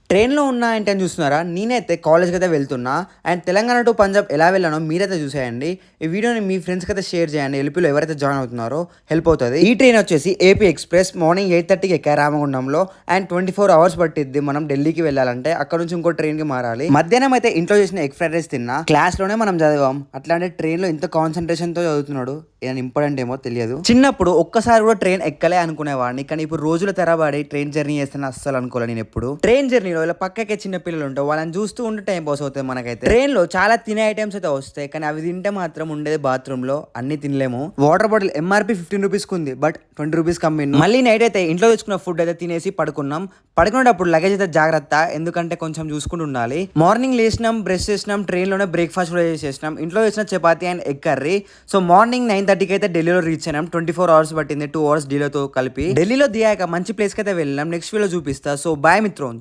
ట్రైన్‌లో ఉన్నా ఏంటని చూస్తున్నారా? నేనైతే కాలేజ్‌కైతే వెళ్తున్నా. అండ్ తెలంగాణ టు పంజాబ్ ఎలా వెళ్ళానో మీరైతే చూసేయండి. ఈ వీడియోని మీ ఫ్రెండ్స్‌కైతే షేర్ చేయండి. ఎల్‌పీలో ఎవరైతే జాయిన్ అవుతున్నారో హెల్ప్ అవుతది. ఈ ట్రైన్ వచ్చేసి ఏపీ ఎక్స్‌ప్రెస్ మార్నింగ్ 8:30కి ఎక్కా రామగుండంలో. అండ్ 24 అవర్స్ పట్టిద్ది మనం ఢిల్లీకి వెళ్ళాలంటే. అక్కడ నుంచి ఇంకో ట్రైన్‌కి మారాలి. మధ్యాహ్నం అయితే ఇంట్లో చేసిన ఎగ్ ఫ్రైడ్ రైస్ తిన్నా. క్లాస్‌లోనే మనం చదివాం. అట్లాంటి ట్రైన్‌లో ఇంత కాన్సంట్రేషన్‌తో చదువుతున్నాడు. ఏమైనా ఇంపార్టెంట్ ఏమో తెలియదు. చిన్నప్పుడు ఒక్కసారి కూడా ట్రైన్ ఎక్కలే అనుకునేవాడిని. కానీ ఇప్పుడు రోజుల తరబడి ట్రైన్ జర్నీ చేస్తాను అస్సలు అనుకోలే నేను ఎప్పుడు. ట్రైన్ జర్నీలో ఇలా పక్కకే చిన్న పిల్లలు ఉంటారు. వాళ్ళని చూస్తూ ఉంటే టైం పాస్ అవుతుంది మనకైతే. ట్రైన్ లో చాలా తినే ఐటమ్స్ అయితే వస్తాయి. కానీ అవి తింటే మాత్రం ఉండేది బాత్రూమ్ లో. అన్ని తినలేము. వాటర్ బాటిల్ ఎంఆర్పీ 15 రూపీస్ ఉంది. బట్ 20 రూపీస్ కమ్మింది. మళ్ళీ నైట్ అయితే ఇంట్లో తెచ్చుకున్న ఫుడ్ అయితే తినేసి పడుకున్నాం. పడుకునేటప్పుడు లగేజ్ అయితే జాగ్రత్త. ఎందుకంటే కొంచెం చూసుకుంటూ ఉండాలి. మార్నింగ్ లేసినాం, బ్రష్ చేసినాం, ట్రైన్ లోనే బ్రేక్ఫాస్ట్ కూడా చేసేసినాం. ఇంట్లో చేసిన chapati and egg curry. So morning 9:30కి అయితే ఢిల్లీలో రీచ్ అయినాం. 24 అవర్స్ పట్టింది, 2 అవర్స్ ఢిల్లీతో కలిపి. ఢిల్లీలో దిగాక మంచి ప్లేస్ కి అయితే వెళ్ళాం. నెక్స్ట్ వీడియో చూపిస్తా. So bye మిత్రోన్స్.